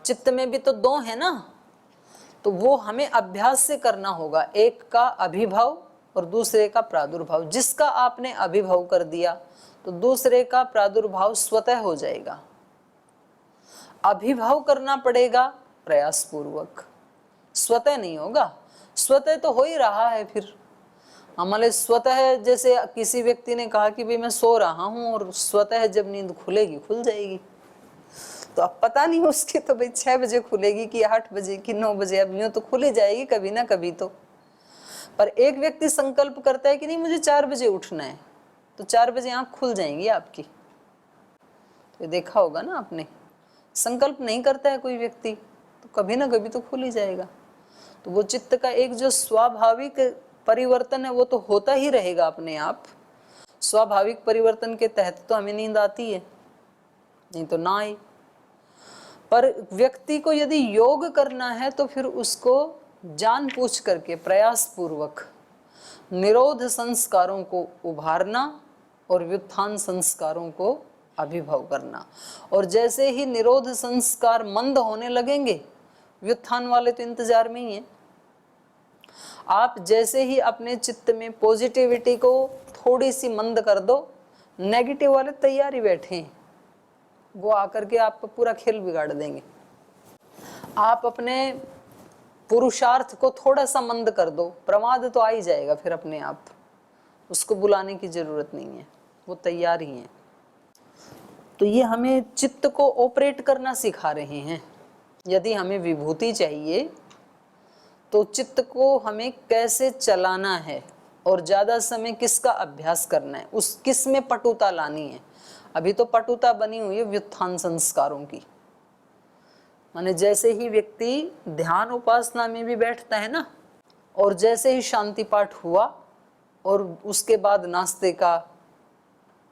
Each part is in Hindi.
चित्त में भी तो दो है ना, तो वो हमें अभ्यास से करना होगा। एक का अभिभाव और दूसरे का प्रादुर्भाव। जिसका आपने अभिभाव कर दिया तो दूसरे का प्रादुर्भाव स्वतः हो जाएगा। अभिभाव करना पड़ेगा प्रयास पूर्वक, स्वतः नहीं होगा। स्वतः तो हो ही रहा है। फिर हमारे स्वतः, जैसे किसी व्यक्ति ने कहा कि भाई मैं सो रहा हूं और स्वतः जब नींद खुलेगी खुल जाएगी, तो अब पता नहीं उसकी तो भाई 6 बजे खुलेगी कि 8 बजे कि 9 बजे, अब यूं तो खुल ही जाएगी कभी ना कभी तो। पर एक व्यक्ति संकल्प करता है कि नहीं मुझे 4 बजे उठना है, तो 4 बजे आंख खुल जाएंगी आपकी। तो देखा होगा ना आपने, संकल्प नहीं करता है कोई व्यक्ति तो कभी ना कभी तो खुल ही जाएगा। तो वो चित्त का एक जो स्वाभाविक परिवर्तन है वो तो होता ही रहेगा अपने आप। स्वाभाविक परिवर्तन के तहत तो हमें नींद आती है, नहीं तो ना आए। पर व्यक्ति को यदि योग करना है तो फिर उसको जान पूछ करके प्रयास पूर्वक निरोध संस्कारों को उभारना और व्युत्थान संस्कारों को अभिभव करना। और जैसे ही निरोध संस्कार मंद होने लगेंगे, व्युत्थान वाले तो इंतजार में ही हैं। आप जैसे ही अपने चित्त में पॉजिटिविटी को थोड़ी सी मंद कर दो, नेगेटिव वाले तैयार ही बैठे हैं, वो आकर के आपका पूरा खेल बिगाड़ देंगे। आप अपने पुरुषार्थ को थोड़ा सा मंद कर दो, प्रमाद तो आ ही जाएगा फिर अपने आप, उसको बुलाने की जरूरत नहीं है, वो तैयार ही है। तो ये हमें चित्त को ऑपरेट करना सिखा रहे हैं। यदि हमें विभूति चाहिए तो चित्त को हमें कैसे चलाना है और ज्यादा समय किसका अभ्यास करना है, उस किस में पटुता लानी है। अभी तो पटुता बनी हुई है व्युत्थान संस्कारों की। माने जैसे ही व्यक्ति ध्यान उपासना में भी बैठता है ना, और जैसे ही शांति पाठ हुआ और उसके बाद नाश्ते का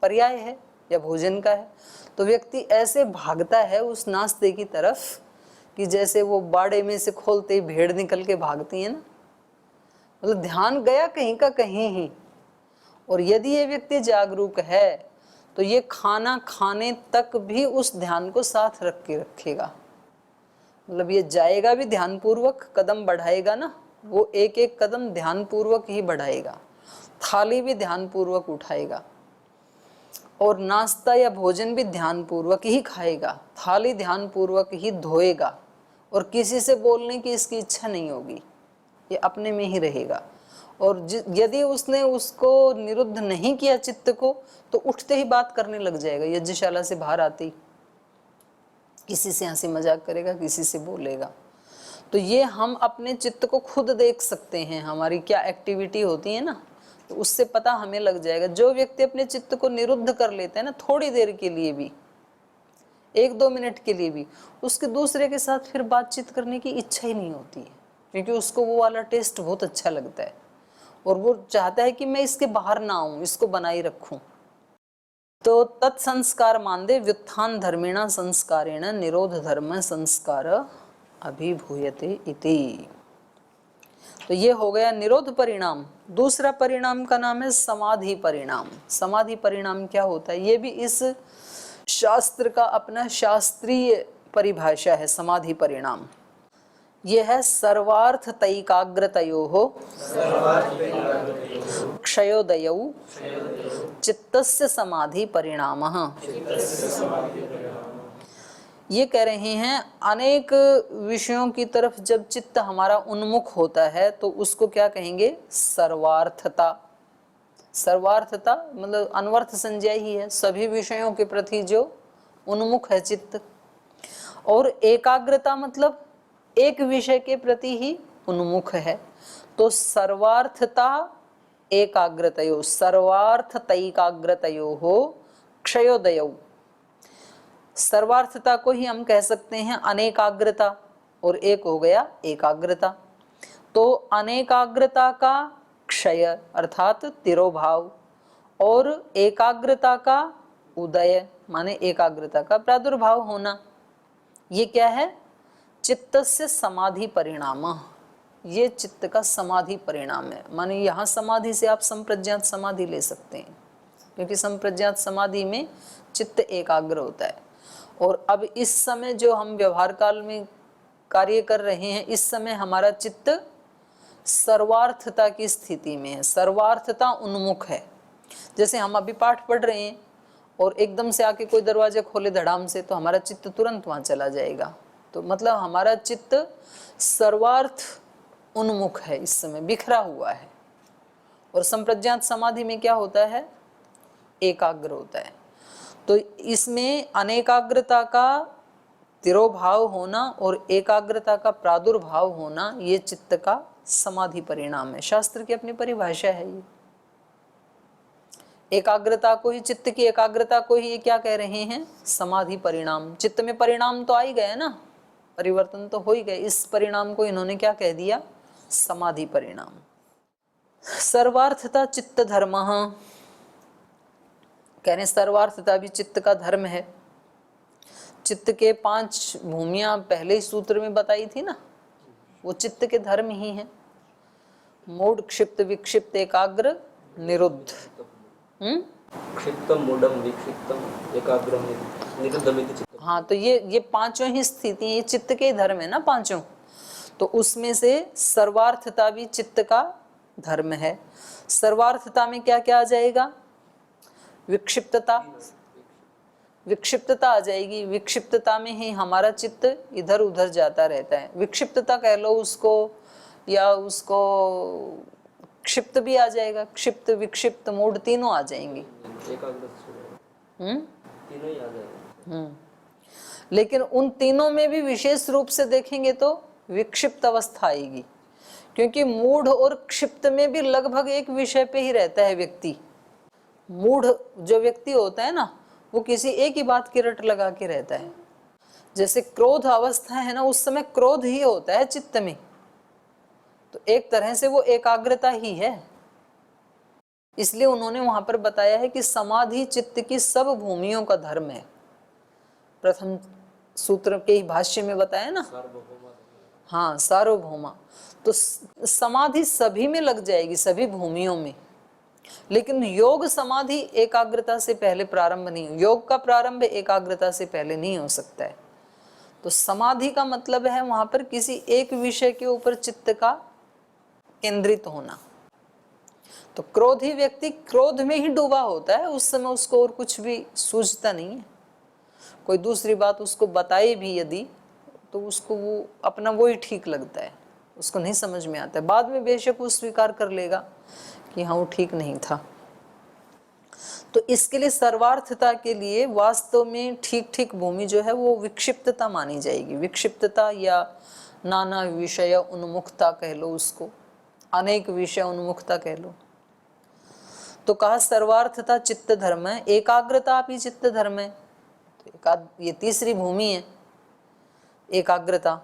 पर्याय है या भोजन का है, तो व्यक्ति ऐसे भागता है उस नाश्ते की तरफ कि जैसे वो बाड़े में से खोलते ही भेड़ निकल के भागती है ना। मतलब ध्यान गया कहीं का कहीं ही। और यदि ये व्यक्ति जागरूक है तो ये खाना खाने तक भी उस ध्यान को साथ रख के रखेगा। मतलब ये जाएगा भी ध्यान पूर्वक, कदम बढ़ाएगा ना, वो एक एक कदम ध्यान पूर्वक ही बढ़ाएगा, थाली भी ध्यान पूर्वक उठाएगा और नाश्ता या भोजन भी ध्यान पूर्वक ही खाएगा, थाली ध्यान पूर्वक ही धोएगा और किसी से बोलने की इसकी इच्छा नहीं होगी, ये अपने में ही रहेगा। और यदि उसने उसको निरुद्ध नहीं किया चित्त को, तो उठते ही बात करने लग जाएगा। यज्ञशाला से बाहर आते ही किसी से हंसी मजाक करेगा, किसी से बोलेगा। तो ये हम अपने चित्त को खुद देख सकते हैं, हमारी क्या एक्टिविटी होती है ना, तो उससे पता हमें लग जाएगा। जो व्यक्ति अपने चित्त को निरुद्ध कर लेता है ना, थोड़ी देर के लिए भी, 1-2 मिनट के लिए भी, उसके दूसरे के साथ फिर बातचीत करने की इच्छा ही नहीं होती है, क्योंकि उसको वो वाला टेस्ट बहुत अच्छा लगता है और वो चाहता है कि मैं इसके बाहर ना आऊं, इसको बनाए रखूं। तो तत्संस्कार मानदे व्युत्थान धर्मेण संस्कारेण निरोध धर्म संस्कार अभिभूयते इति। तो ये हो गया निरोध परिणाम। दूसरा परिणाम का नाम है समाधि परिणाम। समाधि परिणाम क्या होता है, ये भी इस शास्त्र का अपना शास्त्रीय परिभाषा है। समाधि परिणाम ये है सर्वार्थ तैकाग्रतयोः क्षयोदयौ चित्तस्य समाधि परिणामः। ये कह रहे हैं अनेक विषयों की तरफ जब चित्त हमारा उन्मुख होता है तो उसको क्या कहेंगे, सर्वार्थता। सर्वार्थता मतलब अनवर्थ संज्ञा ही है, सभी विषयों के प्रति जो उन्मुख है चित्त। और एकाग्रता मतलब एक विषय के प्रति ही उन्मुख है। तो सर्वार्थता एकाग्रतयो, सर्वार्थ तैकाग्रतयो हो क्षयोदयो। सर्वार्थता को ही हम कह सकते हैं अनेकाग्रता, और एक हो गया एकाग्रता। तो अनेकाग्रता का क्षय अर्थात तिरोभाव और एकाग्रता का उदय माने एकाग्रता का प्रादुर्भाव होना, ये क्या है, चित्तस्य समाधि परिणाम। ये चित्त का समाधि परिणाम है। माने यहाँ समाधि से आप संप्रज्ञात समाधि ले सकते हैं, क्योंकि संप्रज्ञात समाधि में चित्त एकाग्र होता है। और अब इस समय जो हम व्यवहार काल में कार्य कर रहे हैं, इस समय हमारा चित्त सर्वार्थता की स्थिति में है, सर्वार्थता उन्मुख है। जैसे हम अभी पाठ पढ़ रहे हैं और एकदम से आके कोई दरवाजा खोले धड़ाम से, तो हमारा चित्त तुरंत वहां चला जाएगा। तो मतलब हमारा चित्त सर्वार्थ उन्मुख है, इस समय बिखरा हुआ है। और संप्रज्ञात समाधि में क्या होता है? एकाग्र होता है। तो इसमें अनेकाग्रता का तिरोभाव होना और एकाग्रता का प्रादुर्भाव होना, ये चित्त का समाधि परिणाम है। शास्त्र की अपनी परिभाषा है ये। एकाग्रता को ही, चित्त की एकाग्रता को ही ये क्या कह रहे हैं? समाधि परिणाम। चित्त में परिणाम तो आ ही गए ना, परिवर्तन तो हो ही गए, इस परिणाम को इन्होंने क्या कह दिया? समाधि परिणाम। सर्वार्थता चित्त धर्म, कह रहे सर्वार्थता भी चित्त का धर्म है। चित्त के 5 भूमियां पहले ही सूत्र में बताई थी ना, वो चित्त के धर्म ही हैं। मूढ़, क्षिप्त, विक्षिप्त, एकाग्र, निरुद्ध। क्षिप्तम, मूढ़म, विक्षिप्तम, एकाग्रम, निरुद्धम इति चित्तम। हाँ, तो ये पांचों ही स्थिति, ये चित्त के धर्म है ना पांचों। तो उसमें से सर्वार्थता भी चित्त का धर्म है। सर्वार्थता में क्या क्या आ जाएगा? विक्षिप्तता, विक्षिप्तता आ जाएगी। विक्षिप्तता में ही हमारा चित्त इधर उधर जाता रहता है। विक्षिप्तता कह लो उसको, या उसको क्षिप्त भी आ जाएगा। क्षिप्त, विक्षिप्त, मूढ़ तीनों आ जाएंगे। तीनों ही आ जाएंगे। लेकिन उन तीनों में भी विशेष रूप से देखेंगे तो विक्षिप्त अवस्था आएगी, क्योंकि मूढ़ और क्षिप्त में भी लगभग एक विषय पे ही रहता है व्यक्ति। मूढ़ जो व्यक्ति होता है ना, वो किसी एक ही बात की रट लगा के रहता है। जैसे क्रोध अवस्था है ना, उस समय क्रोध ही होता है चित्त में, तो एक तरह से वो एकाग्रता ही है। इसलिए उन्होंने वहां पर बताया है कि समाधि चित्त की सब भूमियों का धर्म है। प्रथम सूत्र के ही भाष्य में बताया ना, हाँ, सार्वभौमा। तो समाधि सभी में लग जाएगी, सभी भूमियों में। लेकिन योग समाधि एकाग्रता से पहले प्रारंभ नहीं, योग का प्रारंभ एकाग्रता से पहले नहीं हो सकता है। तो समाधि का मतलब है वहां पर किसी एक विषय के ऊपर चित्त का केंद्रित होना। तो क्रोधी व्यक्ति क्रोध में ही डूबा होता है, उस समय उसको और कुछ भी सूझता नहीं है। कोई दूसरी बात उसको बताए भी यदि, तो उसको वो अपना वो ही ठीक लगता है, उसको नहीं समझ में आता है। बाद में बेशक वो स्वीकार कर लेगा कि हाँ वो ठीक नहीं था। तो इसके लिए सर्वार्थता के लिए वास्तव में ठीक ठीक भूमि जो है वो विक्षिप्तता मानी जाएगी। विक्षिप्तता या नाना विषय उन्मुखता कह लो उसको, अनेक विषय उन्मुखता कह लो। तो कहा सर्वार्थता चित्त धर्म है, एकाग्रता भी चित्त धर्म है। तो ये तीसरी भूमि है एकाग्रता।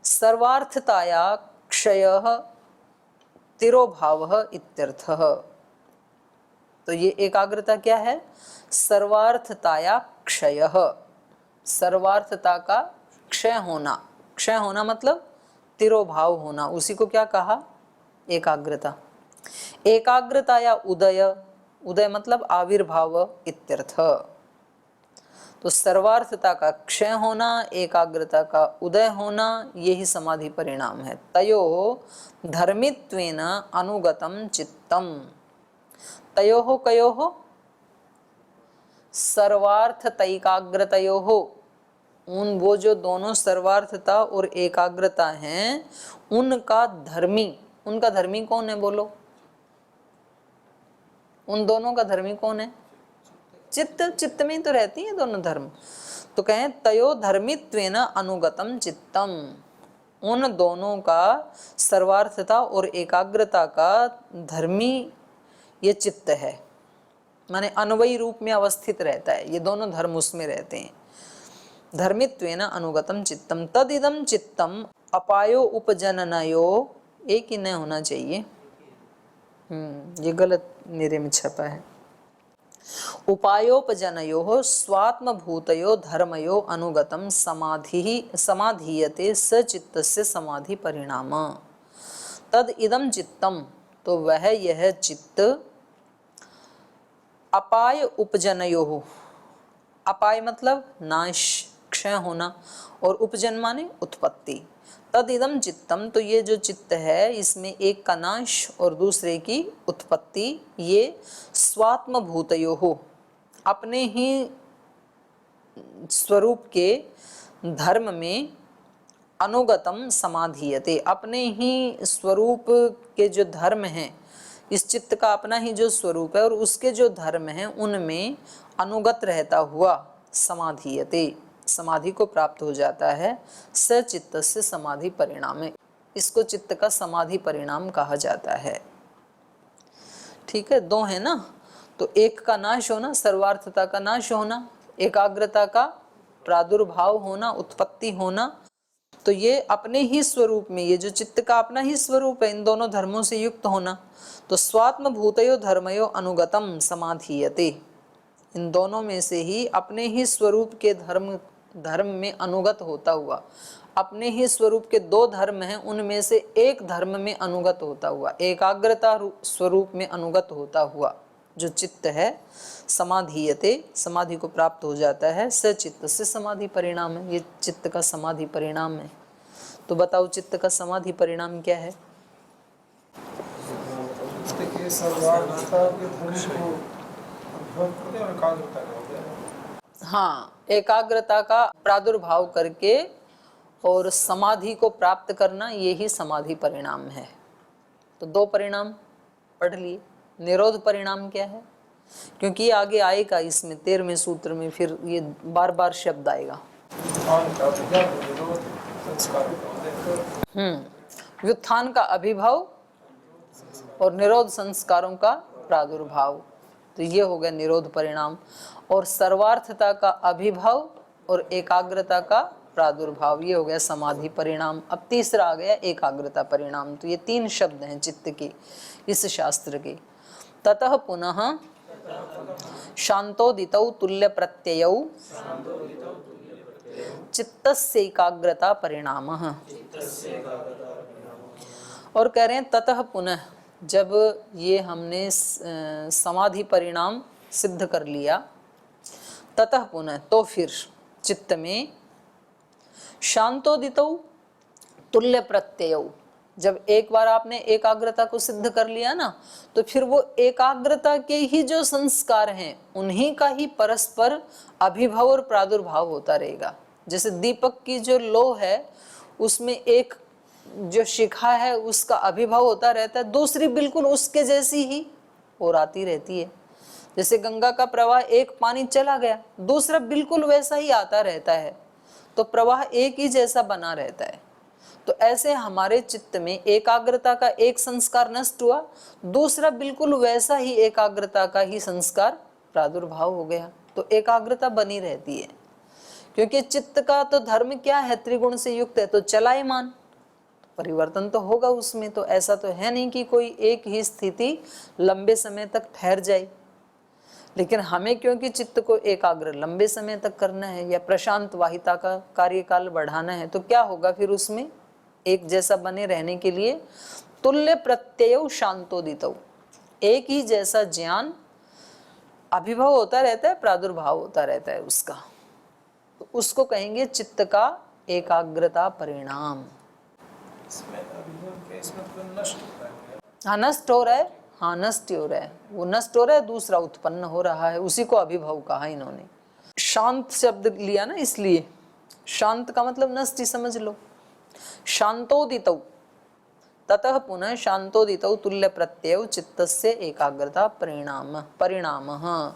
सर्वार्थताया क्षयः तिरोभावः इत्यर्थः। तो ये एकाग्रता क्या है? सर्वार्थताया क्षयः, सर्वार्थता का क्षय होना। क्षय होना मतलब तिरोभाव होना, उसी को क्या कहा? एकाग्रता। एकाग्रताया उदय, उदय मतलब आविर्भाव इत्यर्थ। तो सर्वार्थता का क्षय होना, एकाग्रता का उदय होना, यही समाधि परिणाम है। तयो धर्मित्वेन अनुगतम चित्तम। तयोः कयोः? सर्वार्थतैकाग्रतयोः। उन वो जो दोनों सर्वार्थता और एकाग्रता हैं, उनका धर्मी, उनका धर्मी कौन है बोलो? उन दोनों का धर्मी कौन है? चित्त। चित्त में तो रहती है दोनों धर्म। तो कहें तयो धर्मित्वेन अनुगतम चित्तम। उन दोनों का, सर्वार्थता और एकाग्रता का धर्मी ये चित्त है, माने अन्वयी रूप में अवस्थित रहता है। ये दोनों धर्म उसमें रहते हैं। धर्मित्वेन अनुगतम चित्तम तदिदम चित्तम अपायो उपजननयो, एक ही न होना चाहिए, ये गलत मेरे में छपा है। उपायोपजनयो स्वात्मभूतयो धर्मयो अनुगतम समाधि समाधीयते स चित्तस्य समाधि परिणाम। तद इदम चित्तम, तो वह यह चित्त अपाय उपजनयो, अपाय मतलब नाश, क्षय होना, और उपजन माने उत्पत्ति। तद इदम चित्तम, तो ये जो चित्त है इसमें एक का नाश और दूसरे की उत्पत्ति, ये स्वात्म भूतयो हो, अपने ही स्वरूप के धर्म में अनुगतम समाधीयते, अपने ही स्वरूप के जो धर्म हैं, इस चित्त का अपना ही जो स्वरूप है और उसके जो धर्म हैं उनमें अनुगत रहता हुआ समाधीयते, समाधि को प्राप्त हो जाता है। स चित्त से समाधि परिणाम है, इसको चित्त का समाधि परिणाम कहा जाता है। ठीक है, दो है ना, तो एक का नाश होना, सर्वार्थता का नाश होना, एकाग्रता का प्रादुर्भाव होना, उत्पत्ति होना, तो ये अपने ही स्वरूप में, ये जो चित्त का अपना ही स्वरूप है, इन दोनों धर्मों से युक्त होना। तो स्वात्म भूतयो धर्मयो अनुगतम समाधीयते, इन दोनों में से ही अपने ही स्वरूप के धर्म में अनुगत होता हुआ, अपने ही स्वरूप के दो धर्म हैं उनमें से एक धर्म में अनुगत होता हुआ, एकाग्रता स्वरूप में अनुगत होता हुआ जो चित्त है समाधीयते, समाधि को प्राप्त हो जाता है। स चित्त से समाधि परिणाम है, ये चित्त का समाधि परिणाम है। तो बताओ चित्त का समाधि परिणाम क्या है? हाँ, एकाग्रता का प्रादुर्भाव करके और समाधि को प्राप्त करना, ये ही समाधि परिणाम है। तो दो परिणाम पढ़ लिए। निरोध परिणाम क्या है? क्योंकि ये आगे आएगा इसमें 13वें सूत्र में, फिर ये बार बार शब्द आएगा। व्युत्थान का अभिभाव और निरोध संस्कारों का प्रादुर्भाव, तो ये हो गया निरोध परिणाम। और सर्वार्थता का अभिभाव और एकाग्रता का प्रादुर्भाव, ये हो गया समाधि परिणाम। अब तीसरा आ गया एकाग्रता परिणाम। तो ये तीन शब्द हैं चित्त के इस शास्त्र के। ततः पुनः शांतोदितौ तुल्य प्रत्ययौ चित्तस्य एकाग्रता परिणामः। और कह रहे हैं ततः पुनः, जब ये हमने समाधि परिणाम सिद्ध कर लिया, ततः पुनः तो फिर चित्त में शांतोदितौ तुल्य प्रत्ययौ, जब एक बार आपने एकाग्रता को सिद्ध कर लिया ना, तो फिर वो एकाग्रता के ही जो संस्कार हैं उन्हीं का ही परस्पर अभिभव और प्रादुर्भाव होता रहेगा। जैसे दीपक की जो लो है उसमें एक जो शिखा है उसका अभिभव होता रहता है, दूसरी बिल्कुल उसके जैसी ही और आती रहती है। जैसे गंगा का प्रवाह, एक पानी चला गया दूसरा बिल्कुल वैसा ही आता रहता है, तो प्रवाह एक ही जैसा बना रहता है। तो ऐसे हमारे चित्त में एकाग्रता का एक संस्कार नष्ट हुआ, दूसरा बिल्कुल वैसा ही एकाग्रता का ही संस्कार प्रादुर्भाव हो गया, तो एकाग्रता बनी रहती है। क्योंकि चित्त का तो धर्म क्या है, त्रिगुण से युक्त है, तो चलायमान, परिवर्तन तो होगा उसमें। तो ऐसा तो है नहीं कि कोई एक ही स्थिति लंबे समय तक ठहर जाए। लेकिन हमें क्योंकि चित्त को एकाग्र लंबे समय तक करना है या प्रशांत वाहिता का कार्यकाल बढ़ाना है, तो क्या होगा फिर उसमें एक जैसा बने रहने के लिए तुल्य प्रत्यय शांतोदितौ, एक ही जैसा ज्ञान अभिभव होता रहता है, प्रादुर्भाव होता रहता है उसका, तो उसको कहेंगे चित्त का एकाग्रता परिणाम। हाँ, नष्ट हो रहा है, हाँ नष्ट हो रहा है, वो नष्ट हो रहा है, दूसरा उत्पन्न हो रहा है, उसी को अभिभव कहा इन्होंने। शांत शब्द लिया ना, इसलिए शांत का मतलब नष्ट ही समझ लो। शांतोदितौ ततः पुनः शांतोदितौ तुल्य प्रत्यय चित्तस्य एकाग्रता परिणामः।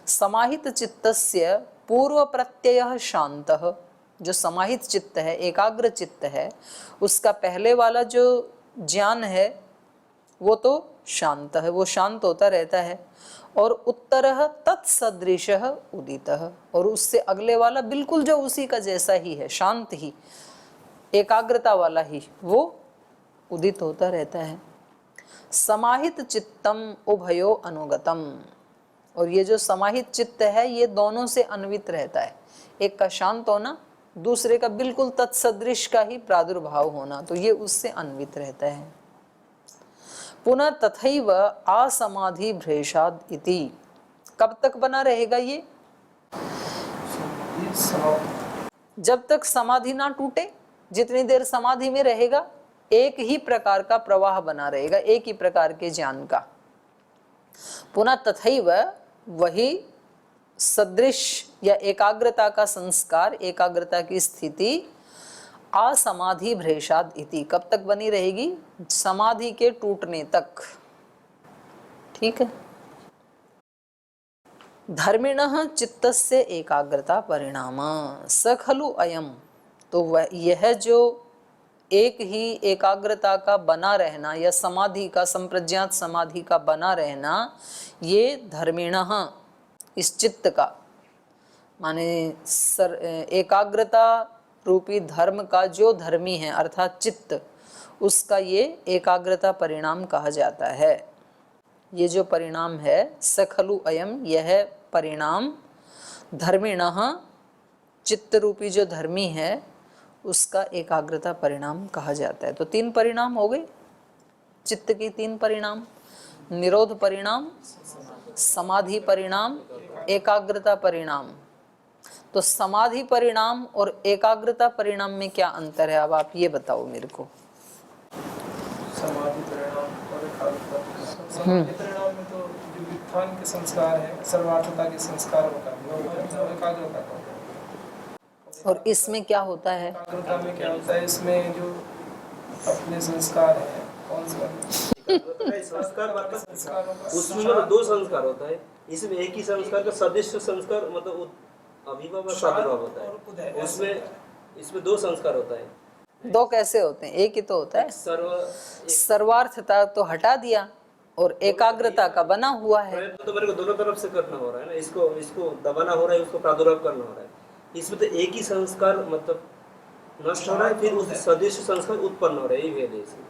समाहित चित्तस्य पूर्व प्रत्यय शांतः, जो समाहित चित्त है, एकाग्र चित्त है, उसका पहले वाला जो ज्ञान है वो तो शांत है, वो शांत होता रहता है। और उत्तरः तत्सदृशः उदितः, और उससे अगले वाला बिल्कुल जो उसी का जैसा ही है, शांत ही, एकाग्रता वाला ही, वो उदित होता रहता है। समाहित चित्तम उभयो अनुगतम, और ये जो समाहित चित्त है ये दोनों से अन्वित रहता है, एक का शांत होना, दूसरे का बिल्कुल तत्सदृश का ही प्रादुर्भाव होना, तो ये उससे अन्वित रहता है। पुनः तथैव असमाधि भ्रेषाद इति, कब तक बना रहेगा ये? जब तक समाधि ना टूटे, जितनी देर समाधि में रहेगा एक ही प्रकार का प्रवाह बना रहेगा, एक ही प्रकार के ज्ञान का। पुनः तथैव वही सदृश या एकाग्रता का संस्कार, एकाग्रता की स्थिति असमाधि भ्रेषाद इति कब तक बनी रहेगी? समाधि के टूटने तक। ठीक है। धर्मिणः चित्तस्य एकाग्रता परिणाम स खलु अयम, तो वह यह जो एक ही एकाग्रता का बना रहना या समाधि का, संप्रज्ञात समाधि का बना रहना, ये धर्मिणः इस चित्त का माने एकाग्रता रूपी धर्म का जो धर्मी है अर्थात चित्त, उसका ये एकाग्रता परिणाम कहा जाता है। ये जो परिणाम है सखलु अयम, यह परिणाम धर्मिणः चित्त रूपी जो धर्मी है उसका एकाग्रता परिणाम कहा जाता है। तो तीन परिणाम हो गए चित्त की, तीन परिणाम, निरोध परिणाम, समाधि परिणाम, एकाग्रता परिणाम। तो समाधि परिणाम और एकाग्रता परिणाम में क्या अंतर है, अब आप ये बताओ मेरे को। समाधि परिणाम और समाधि परिणाम में तो जो वित्थान के संस्कार है, सर्वार्थता के संस्कार होता है, एकाग्रता का। और इसमें क्या होता है? एकाग्रता में क्या होता है, इसमें जो अपने संस्कार है, कौन सा संस्कार उसमें मतलब दो संस्कार होता है, इसमें एक ही संस्कार का सदृश संस्कार मतलब अभिभाव और प्रादुर्भाव होता है, उसमें इसमें दो संस्कार होता है। दो कैसे होते हैं? एक ही तो होता है। सर्वार्थता तो हटा दिया और एकाग्रता का बना हुआ है। तो मेरे को दोनों तरफ से करना हो रहा है ना, इसको दबाना हो रहा है, उसको प्रादुर्भाव करना हो रहा है। इसमें तो एक ही संस्कार मतलब नष्ट हो रहा है, फिर उस सदृश संस्कार उत्पन्न हो रहा है, ये भेद है इसमें।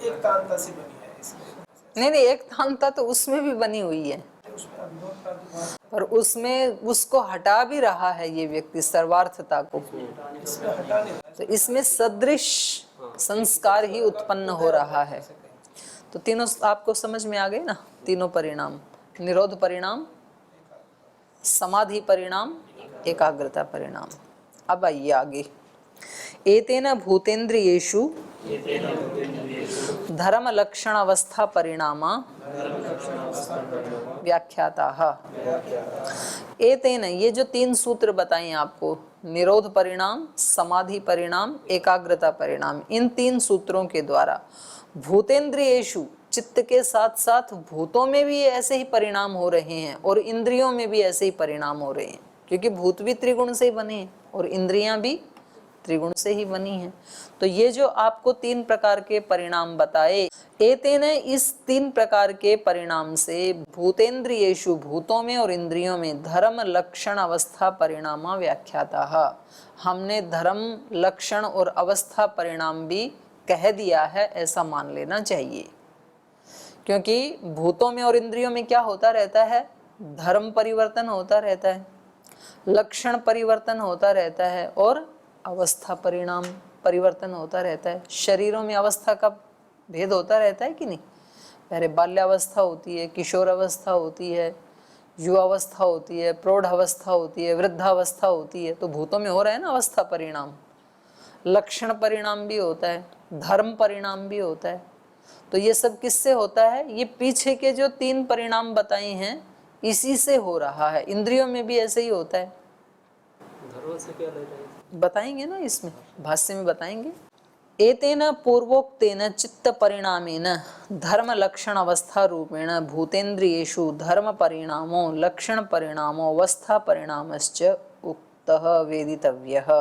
एक तांता से बनी है इसमें। नहीं, एक तांता तो उसमें भी बनी हुई है और उसमें उसको हटा भी रहा है ये व्यक्ति, सर्वार्थता को। तो इसमें सदृश संस्कार ही उत्पन्न हो रहा है। तो तीनों आपको समझ में आ गए ना, तीनों परिणाम, निरोध परिणाम, समाधि परिणाम, एकाग्रता परिणाम। अब आइए आगे। एतेन भूतेन्द्रियेषु धर्म लक्षण अवस्था परिणामा व्याख्याताः। एतेन, ये जो तीन सूत्र बताए आपको, निरोध परिणाम, समाधि परिणाम, एकाग्रता परिणाम, इन तीन सूत्रों के द्वारा भूतेन्द्रियेषु, चित्त के साथ साथ भूतों में भी ऐसे ही परिणाम हो रहे हैं और इंद्रियों में भी ऐसे ही परिणाम हो रहे हैं, क्योंकि भूत भी त्रिगुण से ही बने हैं और इंद्रियां भी त्रिगुण से ही बनी हैं। तो ये जो आपको तीन प्रकार के परिणाम बताए, एतेन, इस तीन प्रकार के परिणाम से भूतेन्द्रियेषु, भूतों में और इंद्रियों में धर्म लक्षण अवस्था परिणामा व्याख्याताः, हमने धर्म लक्षण और अवस्था परिणाम भी कह दिया है, ऐसा मान लेना चाहिए। क्योंकि भूतों में और इंद्रियों में क्या होता रहता है? धर्म परिवर्तन होता रहता है, लक्षण परिवर्तन होता रहता है और अवस्था परिणाम परिवर्तन होता रहता है। शरीरों में अवस्था का भेद होता रहता है कि नहीं? पहले बाल्यावस्था होती है, किशोर अवस्था होती है, युवावस्था होती है, प्रौढ़ अवस्था होती है, वृद्धावस्था होती है। तो भूतों में हो रहा है ना अवस्था परिणाम, लक्षण परिणाम भी होता है, धर्म परिणाम भी होता है। तो ये सब किससे होता है? ये पीछे के जो तीन परिणाम बताए हैं इसी से हो रहा है। इंद्रियों में भी ऐसे ही होता है। धर्म से क्या लेना है बताएंगे ना, इसमें भाष्य में बताएंगे। एतेन पूर्वोक्तेन चित्त परिणामेन धर्म लक्षण अवस्था रूपेण भूतेन्द्रियेषु धर्म परिणामो लक्षण परिणामो अवस्था परिणामश्च उक्तः वेदितव्यः।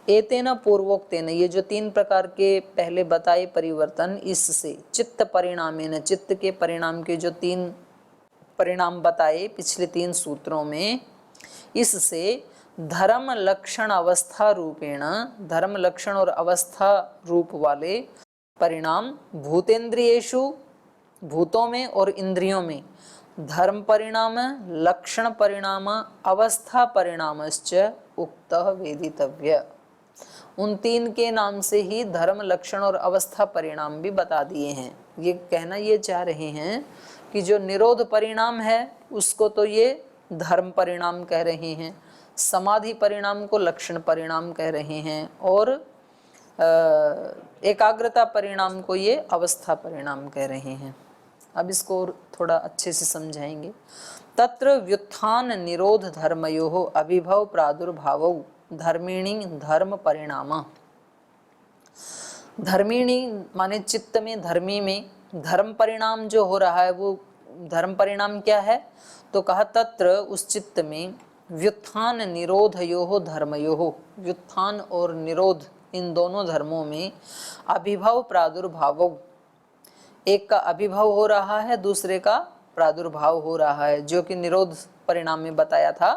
एतेन पूर्वोक्तेन, ये जो तीन प्रकार के पहले बताए परिवर्तन, इससे चित्त परिणामेन, चित्त के परिणाम के जो तीन परिणाम बताए पिछले तीन सूत्रों में, इससे धर्म लक्षण अवस्था रूपेण, धर्म लक्षण और अवस्था रूप वाले परिणाम भूतेन्द्रियेषु, भूतों में और इंद्रियों में धर्म परिणाम, लक्षण परिणाम, अवस्था परिणामश्च उक्तः वेदितव्य। उन तीन के नाम से ही धर्म लक्षण और अवस्था परिणाम भी बता दिए हैं। ये कहना ये चाह रहे हैं कि जो निरोध परिणाम है उसको तो ये धर्म परिणाम कह रहे हैं, समाधि परिणाम को लक्षण परिणाम कह रहे हैं, और एकाग्रता परिणाम को ये अवस्था परिणाम कह रहे हैं। अब इसको और थोड़ा अच्छे से समझाएंगे। तत्र व्युत्थान निरोध धर्मयोः अभिभव प्रादुर्भावौ धर्मिणी धर्म परिणामा। धर्मिणी माने चित्त में, धर्मी में धर्म परिणाम जो हो रहा है वो धर्म परिणाम क्या है? तो कहा तत्र उस चित्त में व्युत्थान निरोधयोः धर्मयोः, व्युत्थान और निरोध इन दोनों धर्मों में अभिभव प्रादुर्भाव, एक का अभिभव हो रहा है, दूसरे का प्रादुर्भाव हो रहा है, जो कि निरोध परिणाम में बताया था।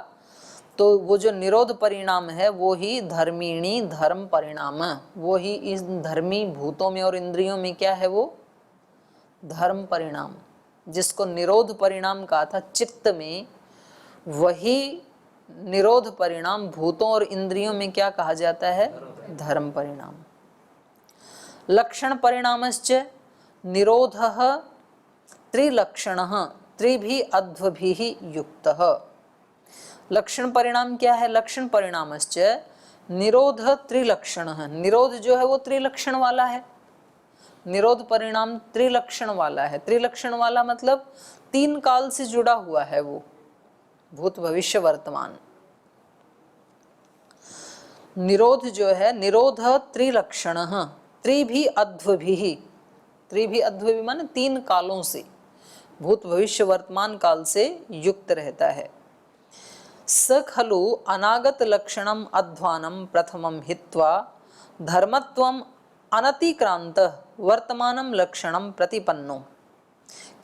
तो वो जो निरोध परिणाम है वो ही धर्मिणी धर्म परिणाम, वो ही इस धर्मी भूतों में और इंद्रियों में क्या है? वो धर्म परिणाम, जिसको निरोध परिणाम कहा था चित्त में, वही निरोध परिणाम भूतों और इंद्रियों में क्या कहा जाता है? धर्म परिणाम। लक्षण परिणामश्च निरोधः त्रिलक्षणः त्रिभिः अध्वभिः युक्तः। लक्षण परिणाम क्या है? लक्षण परिणामश्च निरोध त्रिलक्षणः, निरोध जो है वो त्रिलक्षण वाला है, निरोध परिणाम त्रिलक्षण वाला है। त्रिलक्षण वाला मतलब तीन काल से जुड़ा हुआ है, वो भूत भविष्य वर्तमान। निरोध जो है, निरोध त्रिलक्षणः त्रिभिः अध्वभिः, त्रिभिः अध्वभिः माने तीन कालों से, भूत भविष्य वर्तमान काल से युक्त रहता है। स खलु अनागत लक्षणम अध्वानम प्रथमम हित्वा धर्मत्वम अनतिक्रांत वर्तमानम लक्षणम प्रतिपन्नो।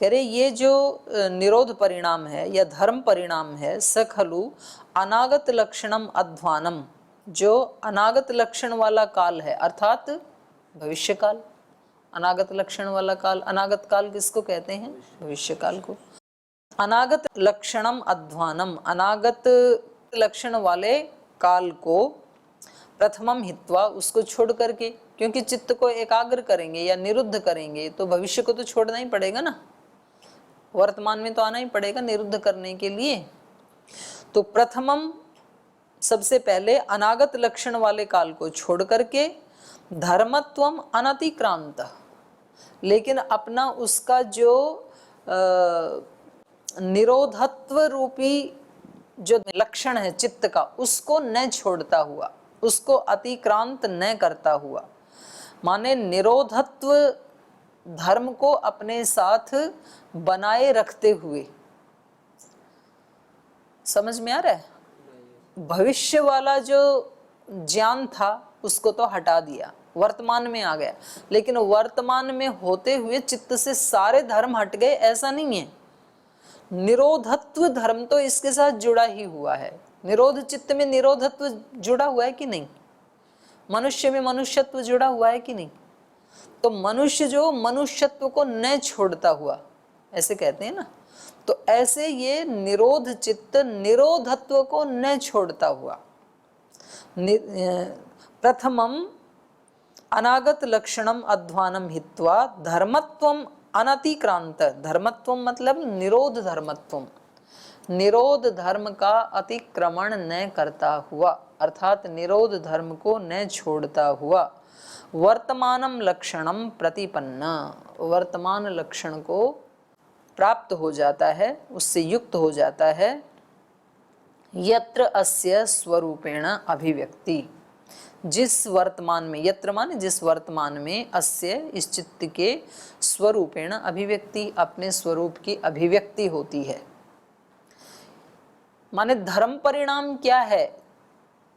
कह रहे ये जो निरोध परिणाम है या धर्म परिणाम है, स खलु अनागत लक्षणम अध्वानम, जो अनागत लक्षण वाला काल है, अर्थात भविष्य काल। अनागत लक्षण वाला काल, अनागत काल किसको कहते हैं? भविष्य काल को। अनागत लक्षणम अध्वानम, अनागत लक्षण वाले काल को प्रथमम हित्वा, उसको छोड़ करके, क्योंकि चित्त को एकाग्र करेंगे या निरुद्ध करेंगे तो भविष्य को तो छोड़ना ही पड़ेगा ना, वर्तमान में तो आना ही पड़ेगा निरुद्ध करने के लिए। तो प्रथमम सबसे पहले अनागत लक्षण वाले काल को छोड़ करके धर्मत्वम अनतिक्रांत, लेकिन अपना उसका जो निरोधत्व रूपी जो लक्षण है चित्त का, उसको न छोड़ता हुआ, उसको अतिक्रांत न करता हुआ, माने निरोधत्व धर्म को अपने साथ बनाए रखते हुए। समझ में आ रहा है? भविष्य वाला जो ज्ञान था उसको तो हटा दिया, वर्तमान में आ गया, लेकिन वर्तमान में होते हुए चित्त से सारे धर्म हट गए ऐसा नहीं है। निरोधत्व धर्म तो इसके साथ जुड़ा ही हुआ है। निरोध चित्त में निरोधत्व जुड़ा हुआ है कि नहीं? मनुष्य में मनुष्यत्व जुड़ा हुआ है कि नहीं? तो मनुष्य जो मनुष्यत्व को न छोड़ता हुआ, ऐसे कहते हैं ना, तो ऐसे ये निरोध चित्त निरोधत्व को न छोड़ता हुआ प्रथमम अनागत लक्षणम अध्वानम हित्वा धर्मत्वम अनतिक्रांत, धर्मत्वम मतलब निरोध धर्मत्वम, निरोध धर्म का अतिक्रमण न करता हुआ, अर्थात निरोध धर्म को न छोड़ता हुआ, वर्तमानम लक्षणम प्रतिपन्न, वर्तमान लक्षण को प्राप्त हो जाता है, उससे युक्त हो जाता है। यत्र अस्य स्वरूपेण अभिव्यक्ति, जिस वर्तमान में, यत्र माने जिस वर्तमान में, अस्य इस चित्त के स्वरूपेण अभिव्यक्ति, अपने स्वरूप की अभिव्यक्ति होती है। माने धर्म परिणाम क्या है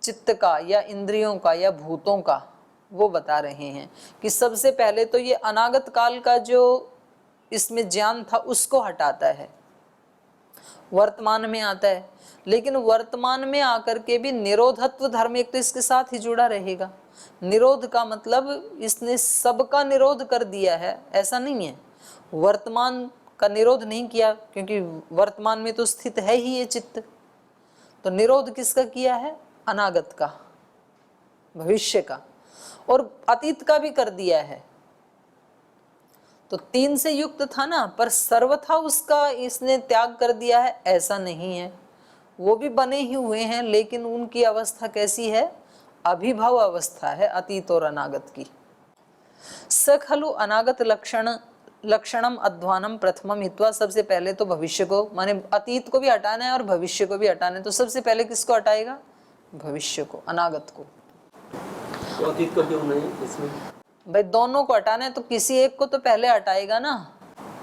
चित्त का या इंद्रियों का या भूतों का, वो बता रहे हैं कि सबसे पहले तो ये अनागत काल का जो इसमें ज्ञान था उसको हटाता है, वर्तमान में आता है, लेकिन वर्तमान में आकर के भी निरोधत्व धर्म एक तो इसके साथ ही जुड़ा रहेगा। निरोध का मतलब इसने सबका निरोध कर दिया है ऐसा नहीं है, वर्तमान का निरोध नहीं किया, क्योंकि वर्तमान में तो स्थित है ही ये चित्त। तो निरोध किसका किया है? अनागत का, भविष्य का, और अतीत का भी कर दिया है। तो तीन से युक्त था ना, पर सर्वथा उसका इसने त्याग कर दिया है ऐसा नहीं है। वो भी बने ही हुए हैं, लेकिन उनकी अवस्था कैसी है? अभिभव अवस्था है अतीत और अनागत की। स खलु अनागत लक्षणम अध्वानम प्रथमम हित्वा, सबसे पहले तो भविष्य को, माने अतीत को भी हटाना है और भविष्य को भी हटाना है, तो सबसे पहले किसको हटाएगा? भविष्य को, अनागत को। तो अतीत को क्यों नहीं इसमें? भाई दोनों को हटाना है तो किसी एक को तो पहले हटाएगा ना।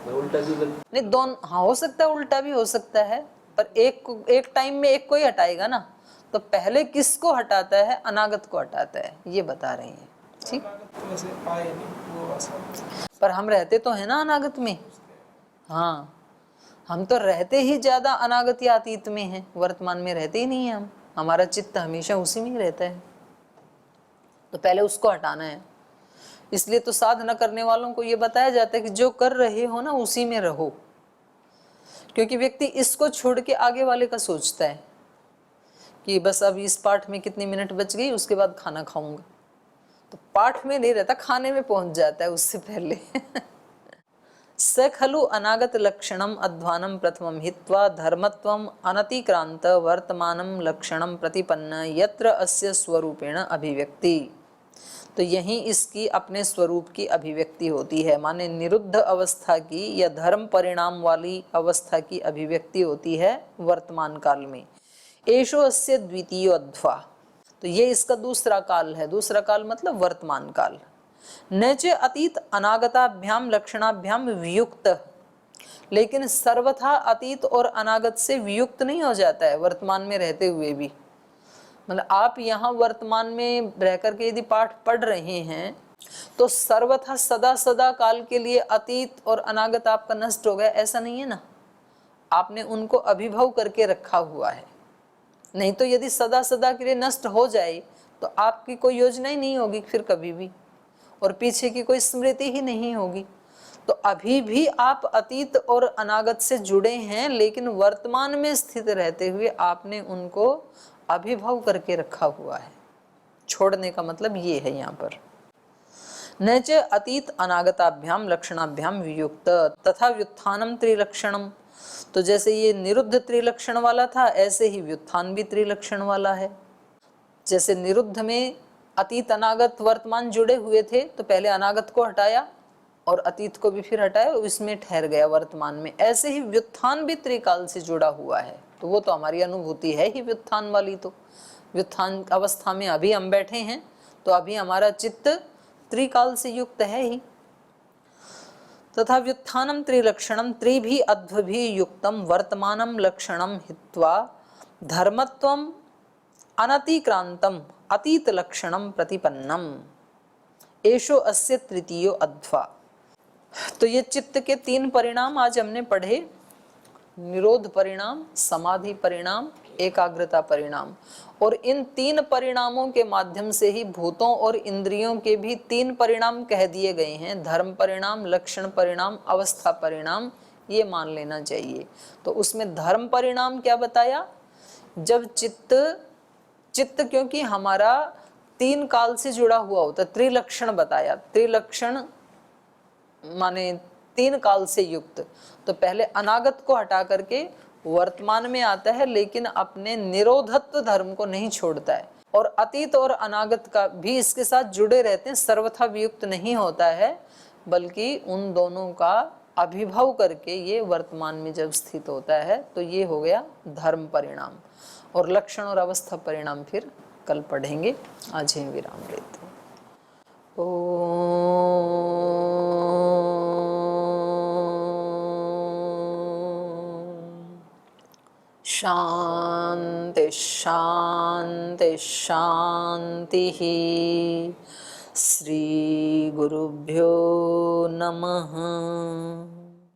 उल्टा भी नहीं, दोनों, हाँ हो सकता है, उल्टा भी हो सकता है, पर एक टाइम में एक को ही हटाएगा ना। तो पहले किसको हटाता है? अनागत को हटाता है, ये बता रहे हैं। ठीक, तो वैसे आए नहीं वो आसान। पर हम रहते तो है ना अनागत में। हाँ, हम तो रहते ही ज्यादा अनागत या अतीत में हैं, वर्तमान में रहते ही नहीं है हम। हमारा चित्त हमेशा उसी में ही रहता है, तो पहले उसको हटाना है। इसलिए तो साधना करने वालों को ये बताया जाता है कि जो कर रहे हो ना उसी में रहो, क्योंकि व्यक्ति इसको छोड़ के आगे वाले का सोचता है कि बस अब इस पाठ में कितनी मिनट बच गई, उसके बाद खाना खाऊंगा, तो पाठ में नहीं रहता, खाने में पहुंच जाता है उससे पहले। स खलु अनागत लक्षणम अध्वानम प्रथमम हित्वा धर्मत्वम अनतिक्रांत वर्तमानम लक्षणम प्रतिपन्न यत्र अस्य स्वरूपेण अभिव्यक्ति। तो यहीं इसकी अपने स्वरूप की अभिव्यक्ति होती है, माने निरुद्ध अवस्था की या धर्म परिणाम वाली अवस्था की अभिव्यक्ति होती है वर्तमान काल में। एषो अस्य द्वितीयो अध्वा, तो ये इसका दूसरा काल है। दूसरा काल मतलब वर्तमान काल। न च अतीत अनागताभ्याम लक्षणाभ्याम वियुक्त, लेकिन सर्वथा अतीत और अनागत से वियुक्त नहीं हो जाता है वर्तमान में रहते हुए भी। मतलब आप यहाँ वर्तमान में रह करके यदि पाठ पढ़ रहे हैं तो सर्वथा सदा सदा काल के लिए अतीत और अनागत आपका नष्ट हो गया, ऐसा नहीं है ना। आपने उनको अभिभव करके रखा हुआ है। नहीं तो यदि सदा सदा के लिए नष्ट हो जाए तो आपकी कोई योजना ही नहीं होगी फिर कभी भी, और पीछे की कोई स्मृति ही नहीं होगी। तो अभी भी आप अतीत और अनागत से जुड़े हैं, लेकिन वर्तमान में स्थित रहते हुए आपने उनको अभिभव करके रखा हुआ है। छोड़ने का मतलब ये है यहाँ पर। न च अतीत अनागताभ्याम लक्षणाभ्याम वियुक्त तथा व्युत्थानम त्रिलक्षणम, तो जैसे ये निरुद्ध त्रिलक्षण वाला था, ऐसे ही व्युत्थान भी त्रिलक्षण वाला है। जैसे निरुद्ध में अतीत अनागत वर्तमान जुड़े हुए थे, तो पहले अनागत को हटाया और अतीत को भी फिर हटाया, इसमें ठहर गया वर्तमान में। ऐसे ही व्युत्थान भी त्रिकाल से जुड़ा हुआ है, तो वो तो हमारी अनुभूति है ही व्युत्थान वाली। तो व्युत्थान अवस्था में अभी हम बैठे हैं, तो अभी हमारा चित्त त्रिकाल से युक्त है ही। तथा व्युत्थानम त्रिलक्षणम त्रिभी अध्वभि युक्तम वर्तमानम लक्षणम हित्वा धर्मत्वम अनतिक्रांतम अतीत लक्षणम प्रतिपन्नम एषो अस्य तृतीयो अध्वा। तो ये चित्त के तीन परिणाम आज हमने पढ़े, निरोध परिणाम, समाधि परिणाम, एकाग्रता परिणाम। और इन तीन परिणामों के माध्यम से ही भूतों और इंद्रियों के भी तीन परिणाम कह दिए गए हैं, धर्म परिणाम, लक्षण परिणाम, अवस्था परिणाम, ये मान लेना चाहिए। तो उसमें धर्म परिणाम क्या बताया? जब चित्त क्योंकि हमारा तीन काल से जुड़ा हुआ होता, त्रिलक्षण बताया। त्रिलक्षण माने तीन काल से युक्त, तो पहले अनागत को हटा करके वर्तमान में आता है, लेकिन अपने निरोधत्व धर्म को नहीं छोड़ता है। और अतीत और अनागत का भी इसके साथ जुड़े रहते हैं, सर्वथा वियुक्त नहीं होता है, बल्कि उन दोनों का अभिभव करके ये वर्तमान में जब स्थित होता है, तो ये हो गया धर्म परिणाम। और लक्षण और अवस्था परिणाम फिर कल पढ़ेंगे। आज ही विराम लेते हैं। शांति शांति शांति। श्री गुरुभ्यो नमः।